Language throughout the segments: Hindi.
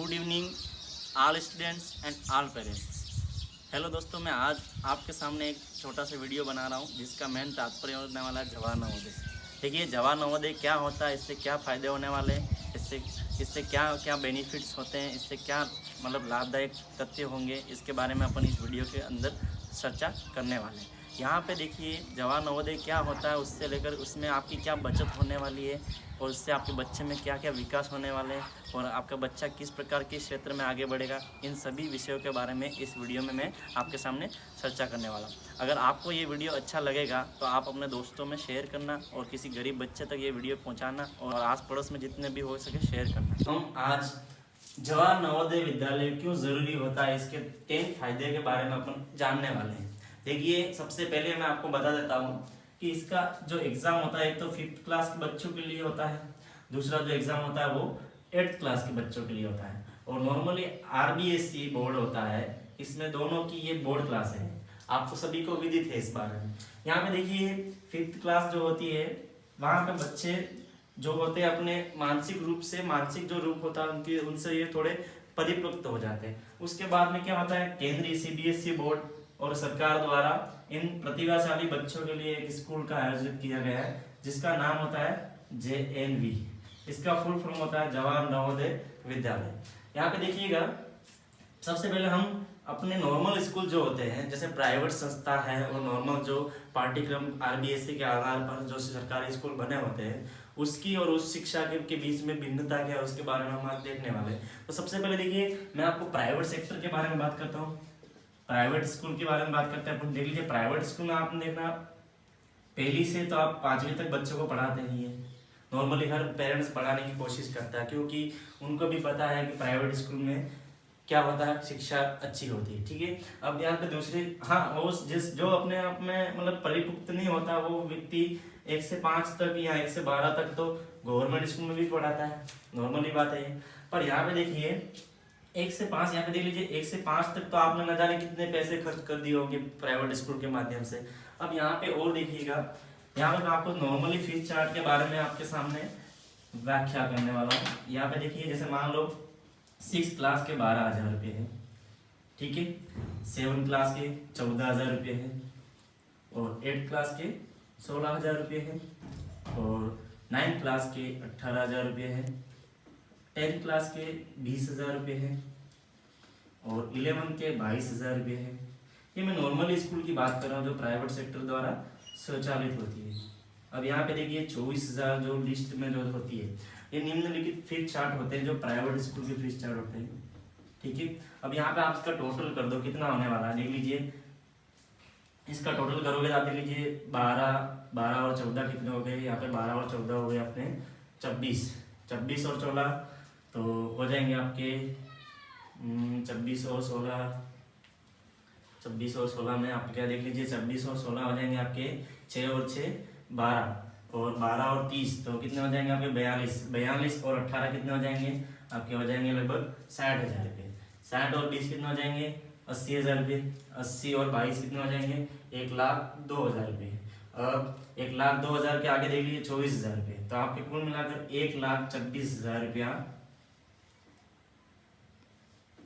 Good evening all students and all parents. Hello दोस्तों, मैं आज आपके सामने एक छोटा सा वीडियो बना रहा हूँ जिसका मेन तात्पर्य होने वाला है जवाहर नवोदय। देखिए, जवाहर नवोदय क्या होता है, इससे क्या फ़ायदे होने वाले हैं, इससे क्या क्या बेनिफिट्स होते हैं, इससे क्या मतलब लाभदायक तथ्य होंगे, इसके बारे में अपन इस वीडियो के अंदर चर्चा करने वाले हैं। यहाँ पे देखिए, जवाहर नवोदय क्या होता है, उससे लेकर उसमें आपकी क्या बचत होने वाली है और उससे आपके बच्चे में क्या क्या विकास होने वाले हैं और आपका बच्चा किस प्रकार के क्षेत्र में आगे बढ़ेगा, इन सभी विषयों के बारे में इस वीडियो में मैं आपके सामने चर्चा करने वाला हूँ। अगर आपको ये वीडियो अच्छा लगेगा तो आप अपने दोस्तों में शेयर करना और किसी गरीब बच्चे तक ये वीडियो पहुँचाना और आस पड़ोस में जितने भी हो सके शेयर करना। हम आज जवाहर नवोदय विद्यालय क्यों ज़रूरी होता है, इसके 10 फायदे के बारे में अपन जानने वाले हैं। देखिए, सबसे पहले मैं आपको बता देता हूँ कि इसका जो एग्ज़ाम होता है, एक तो 5th क्लास के बच्चों के लिए होता है, दूसरा जो एग्ज़ाम होता है वो 8th क्लास के बच्चों के लिए होता है और नॉर्मली RBSE बोर्ड होता है, इसमें दोनों की ये बोर्ड क्लास है। आपको सभी को विदित है इस बारे में। यहाँ पे देखिए, 5th क्लास जो होती है वहाँ पे बच्चे जो होते हैं अपने मानसिक जो रूप होता है उनके, उनसे ये थोड़े परिपक्व हो जाते हैं। उसके बाद में क्या होता है, केंद्रीय CBSE बोर्ड और सरकार द्वारा इन प्रतिभाशाली बच्चों के लिए एक स्कूल का आयोजित किया गया है जिसका नाम होता है JNV। इसका फुल फॉर्म होता है जवाहर नवोदय विद्यालय। यहाँ पे देखिएगा, सबसे पहले हम अपने नॉर्मल स्कूल जो होते हैं, जैसे प्राइवेट संस्था है और नॉर्मल जो पाठ्यक्रम RBSE के आधार पर जो सरकारी स्कूल बने होते हैं उसकी और उस शिक्षा के बीच में भिन्नता क्या है उसके बारे में हम आज देखने वाले हैं। तो सबसे पहले देखिए, मैं आपको प्राइवेट सेक्टर के बारे में बात करता हूँ। प्राइवेट स्कूल के बारे में बात करते हैं अपन। देख लीजिए, प्राइवेट स्कूल में आपने देखना, पहली से तो आप 5वीं तक बच्चों को पढ़ाते ही है। नॉर्मली हर पेरेंट्स पढ़ाने की कोशिश करता है क्योंकि उनको भी पता है कि प्राइवेट स्कूल में क्या होता है, शिक्षा अच्छी होती है। ठीक है, अब यहाँ पे दूसरी, हाँ, वो जो अपने आप में मतलब परिपक्व नहीं होता वो व्यक्ति 1 से 5 तक या 1 से 12 तक तो गवर्नमेंट स्कूल में भी पढ़ाता है, नॉर्मली बात है। पर यहाँ पे देखिए 1 से 5, यहाँ पे देख लीजिए 1 से 5 तक तो आपने न जाने कितने पैसे खर्च कर दिए होंगे प्राइवेट स्कूल के माध्यम से। अब यहाँ पे और देखिएगा, यहाँ पे मैं आपको नॉर्मली फीस चार्ट के बारे में आपके सामने व्याख्या करने वाला हूँ। यहाँ पे देखिए, जैसे मान लो 6th क्लास के 12,000 रुपये है, ठीक है, 7th क्लास के 14,000 रुपये है और 8th क्लास के 16,000 रुपये है और 9th क्लास के 18,000 रुपये है, 10th क्लास के 20,000 रुपये है और 11th के 22,000 रुपये है। ये मैं नॉर्मली स्कूल की बात कर रहा हूँ जो प्राइवेट सेक्टर द्वारा संचालित होती है। अब यहाँ पे देखिए 24,000 जो लिस्ट में जो होती है, ये निम्नलिखित फीस चार्ट होते हैं जो प्राइवेट स्कूल के फीस चार्ट होते हैं। ठीक है, अब यहाँ पे आप इसका टोटल कर दो कितना होने वाला है, देख लीजिए। इसका टोटल करोगे तो आप देख लीजिए 12 और 14 कितने हो गए, यहाँ पे 12 और 14 हो गए अपने 24 और 14 तो हो जाएंगे आपके 26 और 16 में आप क्या देख लीजिए, 26 और 16 हो जाएंगे आपके 6 और 6 12 और 12 और 30 तो कितने हो जाएंगे आपके 42 और 18 कितने हो जाएंगे आपके, हो जाएंगे लगभग 60,000 रुपये। 60 और 20 कितने हो जाएंगे 80,000 रुपये। 80 और 22 कितने हो जाएंगे 1,02,000 रुपये। अब 1,02,000 के आगे देख लीजिए 24,000 रुपये, तो आपके कुल मिलाकर 1,24,000 रुपया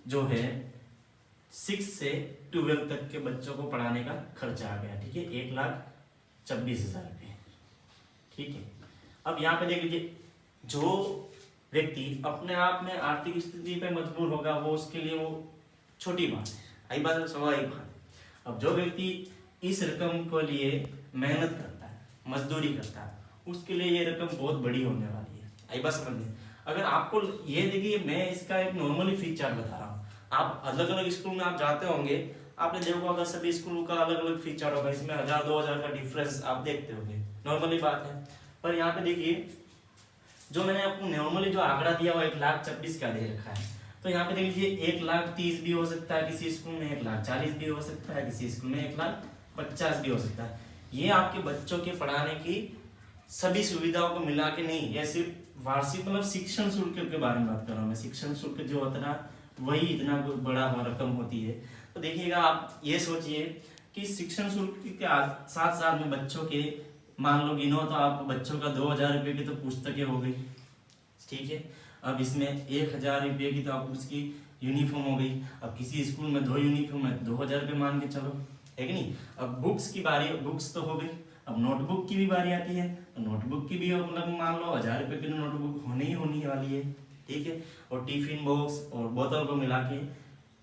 जो है 6 से 12 तक के बच्चों को पढ़ाने का खर्चा आ गया। ठीक है, 1,24,000 रुपये। ठीक है, अब यहाँ पे देख लीजिए, जो व्यक्ति अपने आप में आर्थिक स्थिति पे मजबूर होगा वो उसके लिए वो छोटी बात है, आई बात स्वाभाविक बात है। अब जो व्यक्ति इस रकम के लिए मेहनत करता है, मजदूरी करता है, उसके लिए ये रकम बहुत बड़ी होने वाली है, आई बात समझ में। अगर आपको ये देखिए, मैं इसका एक नॉर्मली फीस चार्ट बता रहा हूँ। आप अलग अलग स्कूल में आप जाते होंगे, आपने देखो अगर सभी स्कूल का अलग अलग फीस चार्ट होगा, इसमें 1,000-2,000 का डिफरेंस आप देखते होंगे, नॉर्मली बात है। पर यहाँ पे देखिए, जो मैंने आपको नॉर्मली जो आंकड़ा दिया वो 1,24,000 का दे रखा है, तो यहाँ पे देख लीजिए 1,30,000 भी हो सकता है किसी स्कूल में, 1,40,000 भी हो सकता है किसी स्कूल में, 1,50,000 भी हो सकता है। ये आपके बच्चों के पढ़ाने की सभी सुविधाओं को मिला के नहीं, ये सिर्फ वार्षिक मतलब शिक्षण शुल्क के बारे में बात कर रहा हूँ मैं। शिक्षण शुल्क जो होता है वही इतना बड़ा रकम होती है। तो देखिएगा, आप ये सोचिए कि शिक्षण शुल्क के साथ साथ में बच्चों के मान लो गिनो तो आप बच्चों का 2,000 रुपये की तो पुस्तकें हो गई। ठीक है, अब इसमें 1,000 रुपये की तो आपको उसकी यूनिफॉर्म हो गई। अब किसी स्कूल में 2 यूनिफॉर्म है, 2,000 रुपये मान के चलो, है कि नहीं। अब बुक्स की बारी, बुक्स तो हो गई, अब नोटबुक की भी बारी आती है। तो नोटबुक की भी मतलब मान लो 1,000 रुपये की नोटबुक होने वाली है, ठीक है। और टिफिन बॉक्स और बोतल को मिला के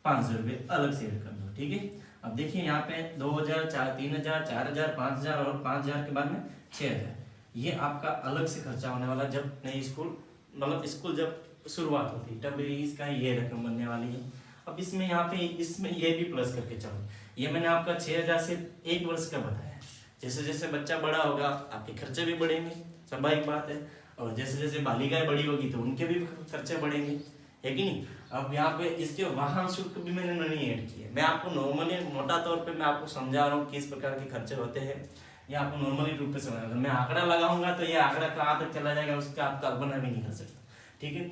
500 रुपये अलग से ऐड कर दो, ठीक है। अब देखिए यहाँ पे 2,000, 3,000, 4,000, 5,000 और 5,000 के बाद में 6,000, ये आपका अलग से खर्चा होने वाला जब नई स्कूल मतलब स्कूल जब शुरुआत होती है तब इसका ये रकम बनने वाली है। अब इसमें यहाँ पे इसमें ये भी प्लस करके चलो, ये मैंने आपका 6,000 से 1 वर्ष का बताया। जैसे जैसे बच्चा बड़ा होगा आपके खर्चे भी बढ़ेंगे, स्वाभाविक बात है। और जैसे जैसे बालिकाएं बड़ी होगी तो उनके भी खर्चे बढ़ेंगे, है कि नहीं। अब यहाँ पे इसके वाहन शुल्क भी मैंने नहीं ऐड किए, मैं आपको नॉर्मली मोटा तौर पे मैं आपको समझा रहा हूँ किस प्रकार के खर्चे होते हैं, ये आपको नॉर्मली रूप से समझा। मैं आंकड़ा लगाऊंगा तो ये आंकड़ा कहाँ तक चला जाएगा उसका आप कल्पना भी नहीं कर सकते, ठीक है।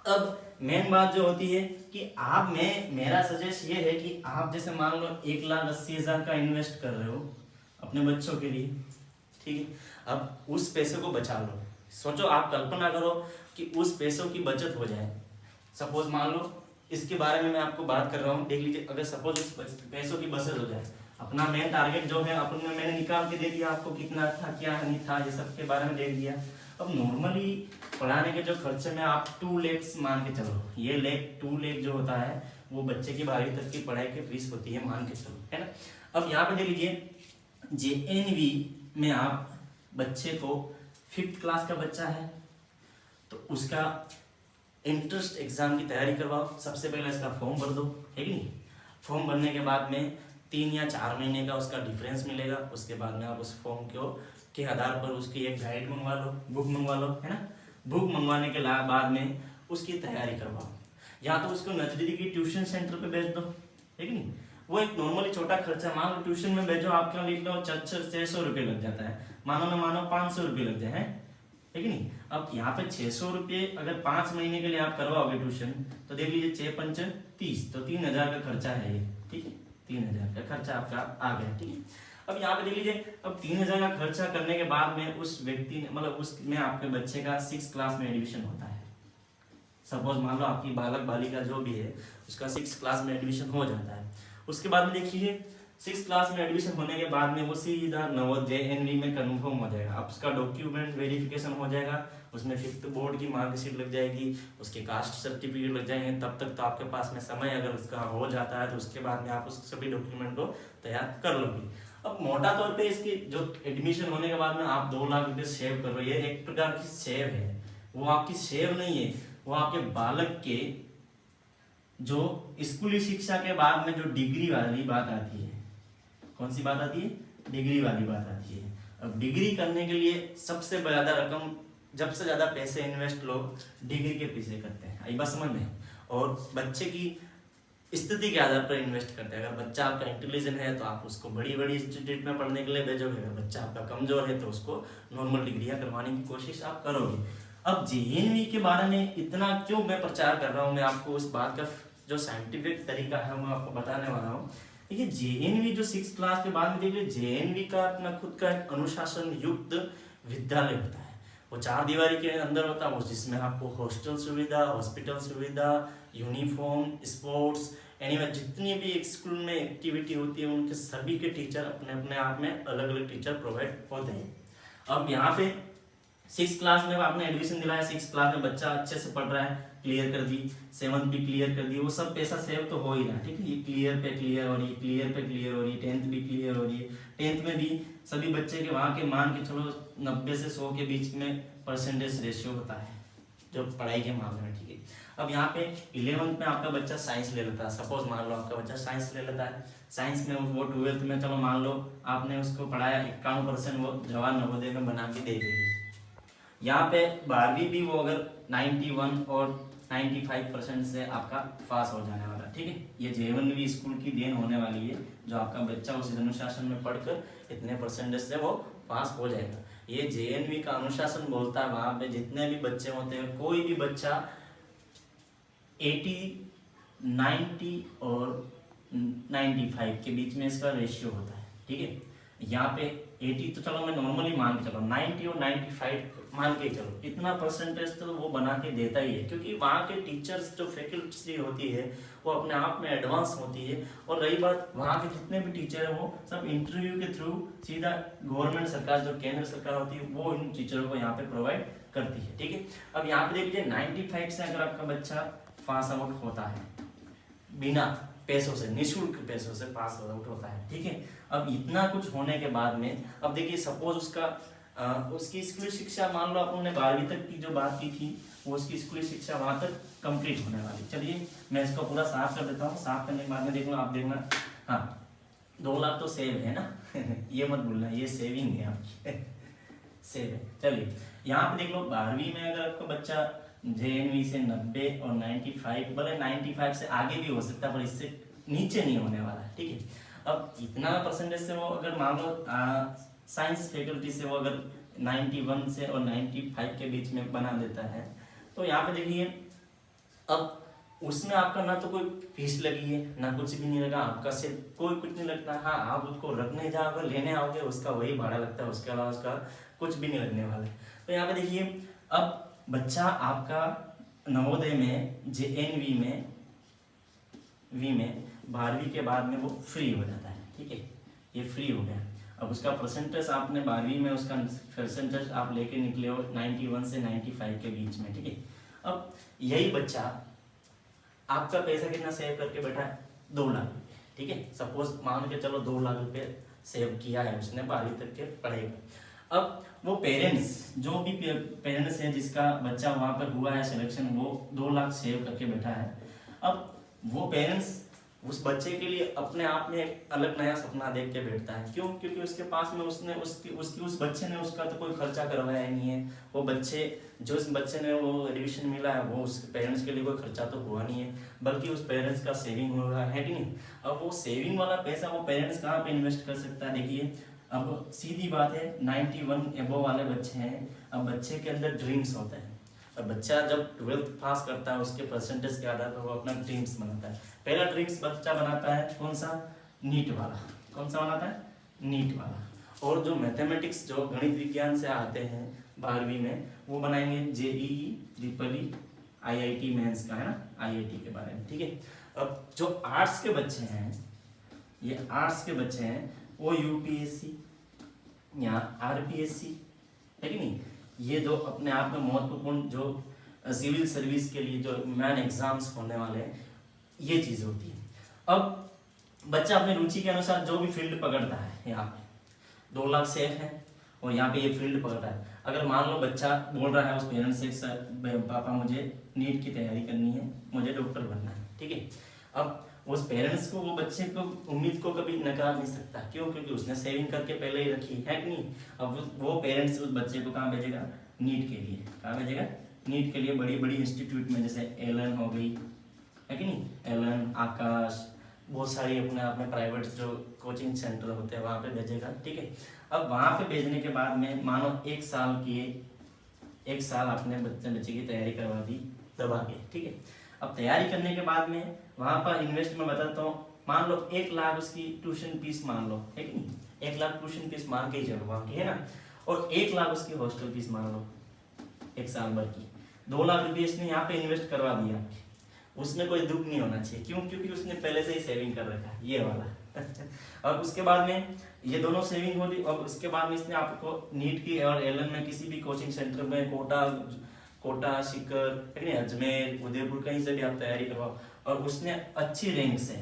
अब मेन बात जो होती है कि मेरा सजेस्ट ये है कि आप जैसे मान लो 1,80,000 का इन्वेस्ट कर रहे हो अपने बच्चों के लिए, ठीक है। अब उस पैसे को बचा लो, सोचो, आप कल्पना करो कि उस पैसों की बचत हो जाए। सपोज मान लो इसके बारे में मैं आपको बात कर रहा हूँ, देख लीजिए, अगर सपोज उस पैसों की बचत हो जाए, अपना मेन टारगेट जो है अपन में मैंने निकाल के दे दिया आपको, कितना था क्या नहीं था ये सब के बारे में दे दिया। अब नॉर्मली पढ़ाने के जो खर्चे में आप 2 लाख मान के चलो, ये 2 लाख जो होता है वो बच्चे की 12वीं तक की पढ़ाई की फीस होती है, मान के चलो, है ना। अब यहाँ पे देख लीजिए JNV में आप बच्चे को 5th क्लास का बच्चा है तो उसका इंट्रेंस एग्जाम की तैयारी करवाओ। सबसे पहले इसका फॉर्म भर दो, है कि नहीं। फॉर्म भरने के बाद में 3 या 4 महीने का उसका डिफरेंस मिलेगा। उसके बाद में आप उस फॉर्म के आधार पर उसकी एक गाइड मंगवा लो, बुक मंगवा लो, है ना। बुक मंगवाने के बाद में उसकी तैयारी करवाओ, या तो उसको नजदीकी ट्यूशन सेंटर पे भेज दो, है कि नहीं। वो एक नॉर्मली छोटा खर्चा, मान लो ट्यूशन में भेजो आपका लिख लो 600 रुपये लग जाता है, मानो 500 रुपये लग जाए, है कि नहीं। अब यहाँ पे 600 रुपये अगर 5 महीने के लिए आप करवाओगे ट्यूशन तो देख लीजिए 6 पंच 30, तो 3,000 का खर्चा है ये, ठीक है। 3,000 का खर्चा आपका आ गया, ठीक है। अब यहाँ पे देख लीजिए, अब 3,000 का खर्चा करने के बाद में उस व्यक्ति ने मतलब उसमें आपके बच्चे का 6th क्लास में एडमिशन होता है। सपोज मान लो आपकी बालक बालिका जो भी है उसका 6th क्लास में एडमिशन हो जाता है। उसके बाद में देखिए 6th क्लास में एडमिशन होने के बाद में वो सीधा नवोदय JNV में कन्फर्म हो जाएगा। अब उसका डॉक्यूमेंट वेरिफिकेशन हो जाएगा, उसमें 5th बोर्ड की मार्कशीट लग जाएगी, उसके कास्ट सर्टिफिकेट लग जाएंगे। तब तक तो आपके पास में समय अगर उसका हो जाता है तो उसके बाद में आप उस सभी डॉक्यूमेंट को तैयार कर लोगे। अब मोटा तौर पे इसकी जो एडमिशन होने के बाद में आप 2 लाख रुपए सेव कर रहे हो, ये एक प्रकार की सेव है। वो आपकी सेव नहीं है, वो आपके बालक के जो स्कूली शिक्षा के बाद में जो डिग्री वाली बात आती है, कौन सी बात आती है, डिग्री वाली बात आती है। अब डिग्री करने के लिए सबसे ज्यादा रकम, जब से ज्यादा पैसे इन्वेस्ट लोग डिग्री के पीछे करते हैं, आई बात समझ में। और बच्चे की स्थिति के आधार पर इन्वेस्ट करते हैं। अगर बच्चा आपका इंटेलिजेंट है तो आप उसको बड़ी बड़ी इंस्टीट्यूट में पढ़ने के लिए भेजोगे, अगर बच्चा आपका कमजोर है तो उसको नॉर्मल डिग्रियां करवाने की कोशिश आप करोगे। अब JNV के बारे में इतना क्यों मैं प्रचार कर रहा हूँ, मैं आपको उस बात का जो साइंटिफिक तरीका है मैं आपको बताने वाला हूँ। देखिए JNV जो 6th क्लास के बाद में देखिए JNV का अपना खुद का एक अनुशासन युक्त विद्यालय होता है। वो 4 दीवारी के अंदर होता है, जिसमें आपको हॉस्टल सुविधा, हॉस्पिटल सुविधा, यूनिफॉर्म, स्पोर्ट्स, एनीवे जितनी भी एक स्कूल में एक्टिविटी होती है उनके सभी के टीचर अपने अपने आप में अलग अलग टीचर प्रोवाइड होते हैं। अब यहाँ पे 6th क्लास में आपने एडमिशन दिलाया, 6th क्लास में बच्चा अच्छे से पढ़ रहा है, क्लियर कर दी, 7th भी क्लियर कर दी, वो सब पैसा सेव तो हो ही रहा है, ठीक है। ये क्लियर पे क्लियर हो रही है, क्लियर पे क्लियर हो रही है, 10th भी क्लियर हो रही है। 10th में भी सभी बच्चे के वहाँ के मान के चलो 90 से 100 के बीच में परसेंटेज रेशियो होता है जो पढ़ाई के मामले में, ठीक है। अब यहाँ पे 11th में आपका बच्चा साइंस ले लेता है, सपोज मान लो आपका बच्चा साइंस ले लेता है, साइंस में वो 12th में चलो मान लो आपने उसको पढ़ाया 51%, वो जवाहर नवोदय में बना के दे देगी। यहाँ पे 12वीं भी वो अगर 91 और 95% से आपका पास हो जाने वाला, ठीक है। ये JNV स्कूल की देन होने वाली है, जो आपका बच्चा उस अनुशासन में पढ़कर इतने परसेंटेज से वो पास हो जाएगा। ये JNV का अनुशासन बोलता है वहां पे जितने भी बच्चे होते हैं, कोई भी बच्चा 80, 90 और 95 के बीच में इसका रेशियो होता है, ठीक है। यहाँ पे 80 तो चलो मैं नॉर्मली मान के चलो, 90 और 95 मान के चलो, इतना परसेंटेज तो वो बना के देता ही है, क्योंकि वहाँ के टीचर्स जो फैकल्टी होती है वो अपने आप में एडवांस होती है। और रही बात, वहाँ के जितने भी टीचर है वो सब इंटरव्यू के थ्रू सीधा गवर्नमेंट सरकार, जो केंद्र सरकार होती है, वो इन टीचरों को यहाँ पे प्रोवाइड करती है। ठीक है, अब यहाँ पे देखिए 95 से अगर आपका बच्चा पास आउट होता है बिना पैसों से, निःशुल्क पैसों से पास आउट होता है, ठीक है, अब इतना कुछ होने के बाद में, अब देखिए सपोज उसकी स्कूली शिक्षा, मान लो अपन ने 12वीं तक की जो बात की थी, वो उसकी स्कूली शिक्षा वहां तक कंप्लीट होने वाली। चलिए मैं इसको पूरा साफ कर देता हूँ, साफ करने के बाद में देखना, आप देखना, हाँ 2 लाख तो सेव है ना ये मत भूलना, ये सेविंग है आपकी सेव है। चलिए यहाँ पे देख लो, 12वीं में अगर आपका बच्चा JNV से 90 और 95, भले 95 से आगे भी हो सकता है पर इससे नीचे नहीं होने वाला है, ठीक है। अब इतना परसेंटेज से वो अगर मान लो साइंस फैकल्टी से वो अगर 91 से और 95 के बीच में बना देता है, तो यहाँ पे देखिए अब उसमें आपका ना तो कोई फीस लगी है ना कुछ भी नहीं लगा, आपका सिर्फ कोई कुछ नहीं लगता। हाँ, आप उसको रखने जाओगे, लेने आओगे, उसका वही भाड़ा लगता है, उसके अलावा उसका कुछ भी नहीं लगने वाला है। तो यहाँ पे देखिए, अब बच्चा आपका नवोदय में JNV में 12वीं के बाद में वो फ्री हो जाता है, ठीक है, ये फ्री हो गया। अब उसका परसेंटेज आपने 12वीं में उसका परसेंटेज आप लेके निकले हो 91 से 95 के बीच में, ठीक है। अब यही बच्चा आपका पैसा कितना सेव करके बैठा है, 2 लाख रुपये, ठीक है, सपोज मान के चलो 2 लाख रुपये सेव किया है उसने 12वीं तक के पढ़ेगा। अब वो पेरेंट्स, जो भी पेरेंट्स है जिसका बच्चा वहां पर हुआ है सिलेक्शन, वो 2 लाख सेव करके बैठा है। अब वो पेरेंट्स उस बच्चे के लिए अपने आप में एक अलग नया सपना देख के बैठता है। क्यों? क्योंकि उसके पास में उसने उस बच्चे ने उसका तो कोई खर्चा करवाया नहीं है। वो बच्चे, जो इस बच्चे ने वो एडमिशन मिला है, वो उसके पेरेंट्स के लिए कोई खर्चा तो हुआ नहीं है, बल्कि उस पेरेंट्स का सेविंग हो रहा है कि नहीं। अब वो सेविंग वाला पैसा वो पेरेंट्स कहाँ पे इन्वेस्ट कर सकता है? देखिए, अब सीधी बात है, 91 एबो वाले बच्चे हैं, अब बच्चे के अंदर ड्रीम्स होते हैं। अब बच्चा जब 12th पास करता है, उसके परसेंटेज के आधार पर वो अपना ड्रीम्स बनाता है। पहला ड्रीम्स बच्चा बनाता है कौन सा? नीट वाला। कौन सा बनाता है? नीट वाला। और जो मैथमेटिक्स, जो गणित विज्ञान से आते हैं 12वीं में, वो बनाएंगे JEE, IIT मेंस का, है ना, IIT के बारे में, ठीक है। अब जो आर्ट्स के बच्चे हैं, ये आर्ट्स के बच्चे हैं, वो UPSC या RPSC, है कि नहीं, ये जो अपने आप में महत्वपूर्ण जो सिविल सर्विस के लिए जो मेन एग्जाम्स होने वाले हैं, ये चीज़ होती है। अब बच्चा अपनी रुचि के अनुसार जो भी फील्ड पकड़ता है, यहाँ पे 2 लाख सेफ है और यहाँ पे ये फील्ड पकड़ रहा है। अगर मान लो बच्चा बोल रहा है उस पेरेंट्स से, सर पापा मुझे नीट की तैयारी करनी है, मुझे डॉक्टर बनना है, ठीक है। अब उस पेरेंट्स को, वो बच्चे को उम्मीद को कभी नकार नहीं सकता। क्यों? क्योंकि उसने सेविंग करके पहले ही रखी है कि नहीं। अब वो पेरेंट्स उस बच्चे को कहाँ भेजेगा? नीट के लिए। कहाँ भेजेगा? नीट के लिए। बड़ी बड़ी इंस्टीट्यूट में, जैसे एलन हो गई, है कि नहीं, एलन, आकाश, बहुत सारी अपने आप में प्राइवेट जो कोचिंग सेंटर होते हैं वहाँ पे भेजेगा, ठीक है। अब वहाँ पे भेजने के बाद में मानो 1 साल आपने बच्चे की तैयारी करवा दी दबा के, ठीक है। अब तैयारी करने के बाद में वहाँ पर इन्वेस्ट में बताता हूँ, मान लो 1 लाख उसकी ट्यूशन फीस मान लो, है कि नहीं, 1 लाख ट्यूशन फीस मान के ही चलो वहाँ की, है ना, और 1 लाख उसकी हॉस्टल फीस मान लो 1 साल भर की। 2 लाख रुपये इसने यहाँ पे इन्वेस्ट करवा दिया, उसमें कोई दुख नहीं होना चाहिए। क्यों? क्योंकि उसने पहले से ही सेविंग कर रखा है, ये वाला और उसके बाद में ये दोनों सेविंग होगी, और उसके बाद में इसने आपको नीट की और एलन में किसी भी कोचिंग सेंटर में, कोटा, सीकर, अजमेर, उदयपुर, कहीं से भी आप तैयारी करवाओ, और उसने अच्छी रैंक से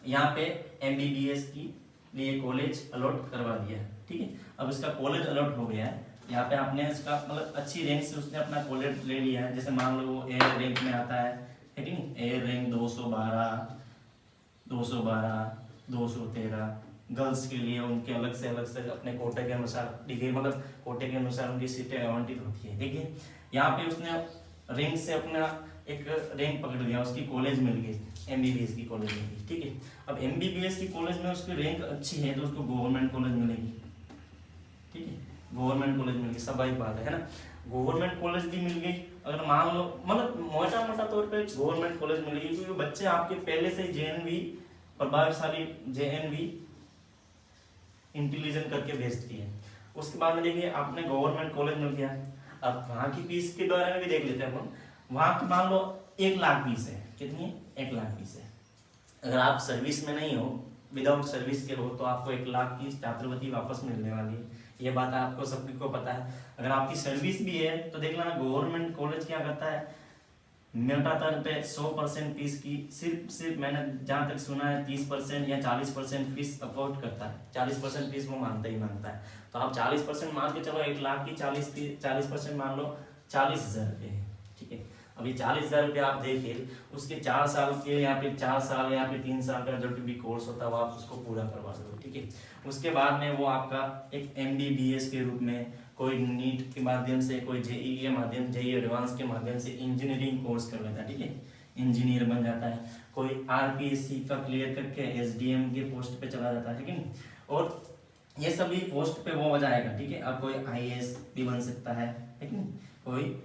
यहाँ पे MBBS की लिए कॉलेज अलॉट करवा दिया, ठीक है। अब उसका कॉलेज अलॉट हो गया है, यहाँ पे आपने इसका मतलब अच्छी रैंक से उसने अपना कॉलेज ले लिया है। जैसे मान लो वो एयर रैंक में आता है कि नहीं, एयर रैंक 212, 213, गर्ल्स के लिए उनके अलग से अपने कोटे के अनुसार डिग्री, मतलब कोटे के अनुसार उनकी सीटें आवंटित होती है। देखिए यहाँ पे उसने रैंक से अपना एक रैंक पकड़ लिया, उसकी कॉलेज मिल गई, MBBS की कॉलेज मिल गई, ठीक है। अब MBBS की कॉलेज में उसकी रैंक अच्छी है तो उसको गवर्नमेंट कॉलेज मिलेगी, ठीक है, गवर्नमेंट कॉलेज मिल गई, स्वाभाविक बात है ना, गवर्नमेंट कॉलेज भी मिल गई। अगर मान लो, मतलब मोटा तौर पे गवर्नमेंट कॉलेज मिल गई, क्योंकि बच्चे आपके पहले से JNV प्रभावशाली JNV इंटेलिजेंट करके भेजती है। उसके बाद में देखिए आपने गवर्नमेंट कॉलेज में किया, अब वहाँ की फीस के बारे में भी देख लेते हैं अपन। वहाँ की मान लो 1 लाख फीस है, कितनी है? 1 लाख फीस है। अगर आप सर्विस में नहीं हो, विदाउट सर्विस के हो, तो आपको 1 लाख की छात्रवृत्ति वापस मिलने वाली है। ये बात आपको सभी को पता है। अगर आपकी सर्विस भी है तो देख लेना गवर्नमेंट कॉलेज क्या करता है, मोटा तौर पे 100% फीस की सिर्फ मैंने जहाँ तक सुना है 30% या 40% फीस अफोर्ड करता है। 40% फीस वो मानता ही मानता है। तो आप 40% मान के चलो, 1 लाख की 40% मान लो 40,000 रुपये है, ठीक है। अभी 40,000 रुपये आप देखिए, उसके 4 साल के या फिर 4 साल या फिर 3 साल का जो भी कोर्स होता है वो आप उसको पूरा करवा दो, ठीक है। उसके बाद में वो आपका एक MBBS के रूप में, कोई नीट के माध्यम से, कोई JEE के माध्यम, JEE एडवांस के माध्यम से इंजीनियरिंग कोर्स कर लेता है, ठीक है, इंजीनियर बन जाता है। कोई RPSC का क्लियर करके SDM के पोस्ट पे चला जाता है, ठीक है। और ये सभी पोस्ट पे वो हो जाएगा, ठीक है। अब कोई IAS भी बन सकता है, ठीक है, कोई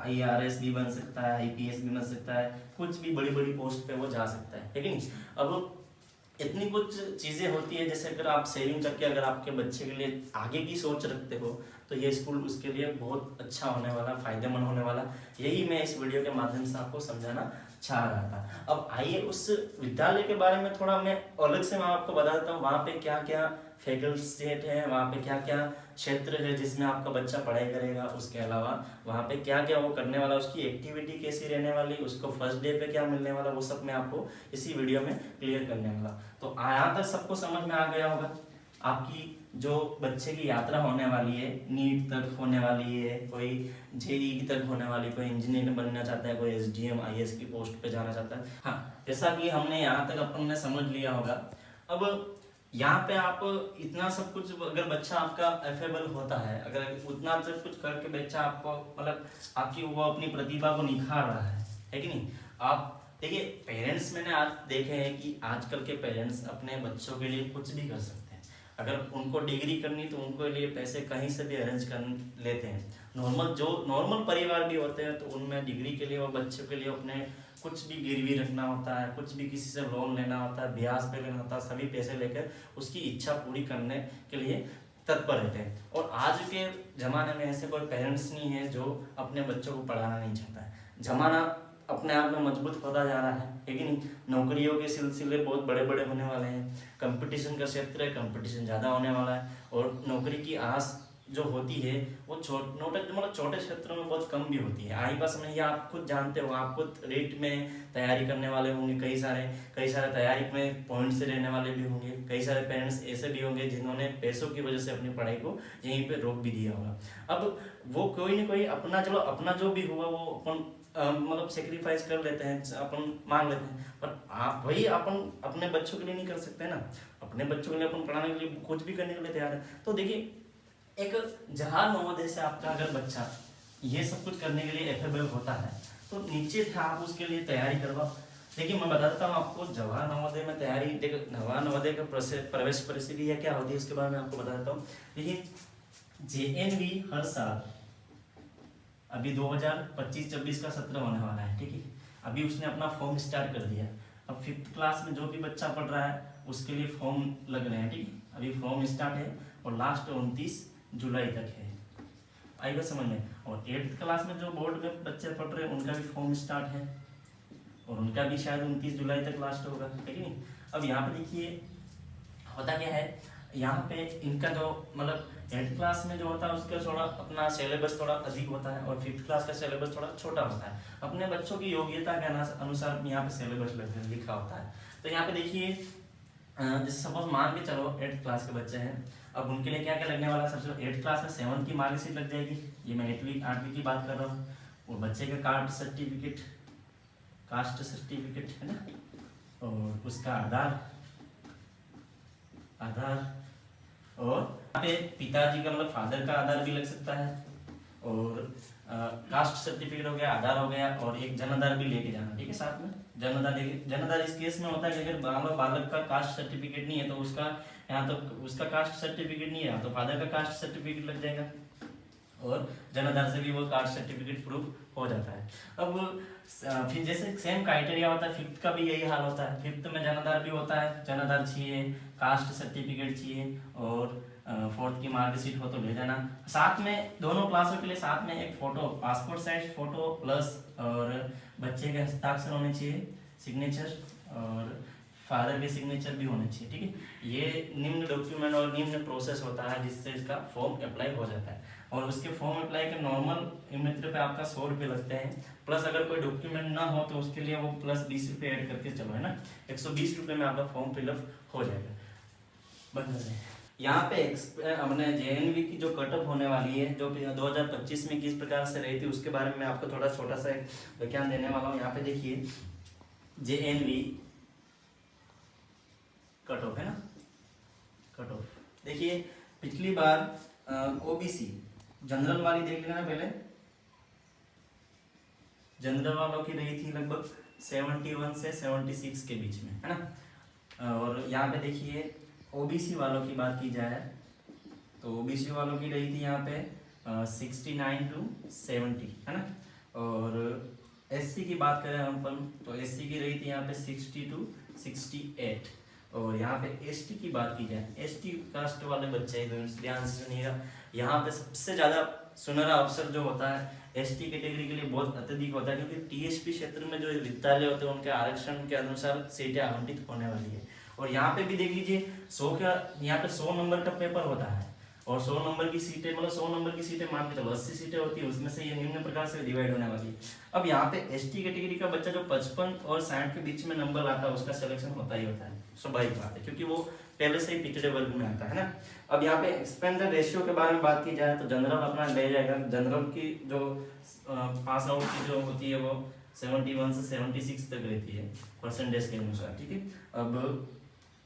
IRS भी बन सकता है, IPS भी बन सकता है, कुछ भी बड़ी बड़ी पोस्ट पे वो जा सकता है, ठीक है। अब इतनी कुछ चीज़ें होती है, जैसे अगर आप सेविंग करके अगर आपके बच्चे के लिए आगे की सोच रखते हो तो ये स्कूल उसके लिए बहुत अच्छा होने वाला, फायदेमंद होने वाला। यही मैं इस वीडियो के माध्यम से आपको समझाना चाह रहा था। अब आइए उस विद्यालय के बारे में थोड़ा मैं अलग से मैं आपको बता देता हूँ। वहाँ पे क्या क्या फैकल्टी है, वहाँ पे क्या क्या क्षेत्र है जिसमें आपका बच्चा पढ़ाई करेगा। उसके अलावा वहाँ पे क्या क्या वो करने वाला, उसकी एक्टिविटी कैसी रहने वाली, उसको फर्स्ट डे पे क्या मिलने वाला, वो सब मैं आपको इसी वीडियो में क्लियर करने वाला। तो यहाँ तक सबको समझ में आ गया होगा। आपकी जो बच्चे की यात्रा होने वाली है, नीट तक होने वाली है, कोई JEE तक होने वाली, कोई इंजीनियर बनना चाहता है, कोई SDM IAS की पोस्ट पे जाना चाहता है। हाँ, जैसा कि हमने यहाँ तक अपन ने समझ लिया होगा। अब यहाँ पे आप इतना सब कुछ, अगर बच्चा आपका एफेबल होता है, अगर उतना सब कुछ करके बच्चा आपको मतलब आपकी वो अपनी प्रतिभा को निखार रहा है कि नहीं। आप देखिए पेरेंट्स, मैंने आज देखे हैं कि आजकल के पेरेंट्स अपने बच्चों के लिए कुछ भी कर सकते हैं। अगर उनको डिग्री करनी तो उनके लिए पैसे कहीं से भी अरेंज कर लेते हैं। नॉर्मल परिवार भी होते हैं तो उनमें डिग्री के लिए वो बच्चों के लिए अपने कुछ भी गिरवी रखना होता है, कुछ भी किसी से लोन लेना होता है, ब्याज पे लेना होता है, सभी पैसे लेकर उसकी इच्छा पूरी करने के लिए तत्पर रहते हैं। और आज के ज़माने में ऐसे कोई पेरेंट्स नहीं है जो अपने बच्चों को पढ़ाना नहीं चाहता है। ज़माना अपने आप में मजबूत होता जा रहा है कि नहीं। नौकरियों के सिलसिले बहुत बड़े बड़े होने वाले हैं, कंपटीशन का क्षेत्र है, कंपटीशन ज़्यादा होने वाला है। और नौकरी की आस जो होती है वो छोटे क्षेत्रों में बहुत कम भी होती है। आई पास में, ये आप खुद जानते हो, आप खुद रेट में तैयारी करने वाले होंगे, कई सारे तैयारी में पॉइंट से रहने वाले भी होंगे। कई सारे पेरेंट्स ऐसे भी होंगे जिन्होंने पैसों की वजह से अपनी पढ़ाई को यहीं पे रोक भी दिया होगा। अब वो कोई ना कोई अपना जो भी हुआ वो अपन मतलब सेक्रीफाइस कर लेते हैं, अपन मान लेते हैं। पर आप वही अपन अपने बच्चों के लिए नहीं कर सकते ना। अपने बच्चों के लिए अपन पढ़ाने के लिए कुछ भी करने के लिए तैयार है। तो देखिए, एक जहां नवोदय से आपका अगर बच्चा ये सब कुछ करने के लिए एफेबल होता है तो नीचे था आप उसके लिए तैयारी करवाओ। देखिए मैं बता देता हूँ आपको, जवाहर नवोदय में तैयारी, देखो जवाहर नवोदय का प्रवेश प्रक्रिया क्या होती है इसके बारे में आपको बता देता हूँ। देखिए JNV हर साल, अभी 2025-26 का सत्र होने वाला है, ठीक है। अभी उसने अपना फॉर्म स्टार्ट कर दिया। अब 5th क्लास में जो भी बच्चा पढ़ रहा है उसके लिए फॉर्म लग रहे हैं, ठीक है। अभी फॉर्म स्टार्ट है और लास्ट 29 जुलाई तक है, आएगा समझ में। और 8th क्लास में जो बोर्ड में बच्चे पढ़ रहे हैं उनका भी फॉर्म स्टार्ट है और उनका भी शायद 29 जुलाई तक लास्ट होगा, है कि नहीं। अब यहाँ पे देखिए होता क्या है, यहाँ पे इनका जो मतलब 8th क्लास में जो होता है उसका थोड़ा अपना सिलेबस थोड़ा अधिक होता है और 5th क्लास का सिलेबस थोड़ा छोटा होता है। अपने बच्चों की योग्यता के अनुसार यहाँ पे सिलेबस लिखा होता है। तो यहाँ पे देखिए जैसे सपोज मान के चलो 8th क्लास के बच्चे हैं, अब उनके लिए क्या क्या लगने वाला है। सबसे 8th क्लास में 7th की मार्कशीट लग जाएगी, ये मैं 8वीं की बात कर रहा हूँ। वो बच्चे का कास्ट सर्टिफिकेट है ना, और उसका आधार और यहाँ पे पिताजी का मतलब फादर का आधार भी लग सकता है, और कास्ट सर्टिफिकेट हो गया, आधार हो गया, और एक जन आधार भी लेके जाना, ठीक है। साथ में जन आधार इस केस में होता है कि अगर बालक का कास्ट सर्टिफिकेट नहीं है तो उसका यहाँ तो उसका कास्ट सर्टिफिकेट नहीं है तो फादर का कास्ट सर्टिफिकेट लग जाएगा। और जन आधार से भी वो कास्ट सर्टिफिकेट प्रूफ हो जाता है। अब फिर जैसे सेम क्राइटेरिया होता है, फिफ्थ का भी यही हाल होता है। फिफ्थ में जन आधार भी होता है, जन आधार चाहिए, कास्ट सर्टिफिकेट चाहिए और फोर्थ की मार्कशीट हो तो ले जाना। साथ में दोनों क्लासों के लिए साथ में एक photo, passport size photo plus और बच्चे के हस्ताक्षर होने चाहिए, सिग्नेचर, और फादर के सिग्नेचर भी होने चाहिए। ठीक है, ये निम्न डॉक्यूमेंट और निम्न प्रोसेस होता है जिससे इसका फॉर्म अप्लाई हो जाता है। और उसके फॉर्म अप्लाई के नॉर्मल इमेज पे आपका 100 रुपये लगते हैं, प्लस अगर कोई डॉक्यूमेंट ना हो तो उसके लिए वो प्लस 20 रुपये ऐड करके चलो, है ना, 120 रुपये में आपका फॉर्म फिलअप हो जाएगा। बंद कर दें। यहाँ पे हमने जेएनवी की जो कटअप होने वाली है, जो 2025 में किस प्रकार से रही थी, उसके बारे में आपको थोड़ा छोटा सा एक व्याख्यान देने वाला हूँ। यहाँ पे देखिए जेएनवी कटऑफ है ना, कटऑफ देखिए पिछली बार ओबीसी जनरल वाली देख लेना पहले, जनरल वालों की रही थी लगभग 71 से 76 के बीच में, है ना। और यहाँ पे देखिए ओबीसी वालों की बात की जाए तो ओबीसी वालों की रही थी यहाँ पे 69 to 70, है ना। और एससी की बात करें हम अपन तो एससी की रही थी यहाँ पे 60 to 68। और यहाँ पे एसटी की बात की जाए, एसटी कास्ट वाले बच्चे ध्यान से सुनिएगा, यहाँ पे सबसे ज़्यादा सुनहरा अवसर जो होता है एसटी कैटेगरी के लिए बहुत अत्यधिक होता है, क्योंकि टीएसपी क्षेत्र में जो विद्यालय होते हैं उनके आरक्षण के अनुसार सीटें आवंटित होने वाली है। और यहाँ पे भी देख लीजिए 100 का, यहाँ पे 100 नंबर का पेपर होता है और 100 नंबर की सीटें, मतलब 100 नंबर की सीटें मान के चलो 80 सीटें होती है, उसमें से ये निम्न प्रकार से डिवाइड होने वाली है। अब यहाँ पे एसटी कैटेगरी का बच्चा जो 55 और 60 के बीच में नंबर आता है उसका सिलेक्शन होता ही होता है, स्वाभाविक बात है, क्योंकि वो पहले से ही पिछड़े वर्ग में आता है ना। अब यहाँ पे एक्सपेंडिचर रेशियो के बारे में बात की जाए तो जनरल अपना ले जाएगा, जनरल की जो पास आउट की जो होती है वो 71 से 76 तक रहती है परसेंटेज के अनुसार। ठीक है, अब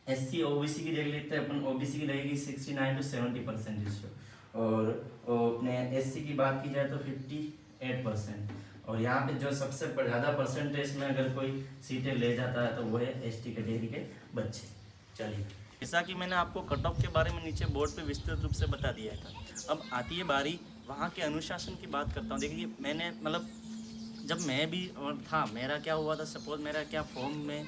एससी ओबीसी की देख लेते हैं अपन, ओबीसी की रहेगी 69 to 70% रेशियो, और अपने एससी की बात की जाए तो 58%। और यहाँ पे जो सबसे ज़्यादा परसेंटेज में अगर कोई सीटें ले जाता है तो वो है एसटी कैटेगरी के बच्चे। चलिए, जैसा कि मैंने आपको कट ऑफ के बारे में नीचे बोर्ड पे विस्तृत रूप से बता दिया था, अब आती है बारी वहाँ के अनुशासन की बात करता हूँ। देखिए मैंने मतलब जब मैं भी था, मेरा क्या हुआ था, सपोज मेरा क्या फॉर्म में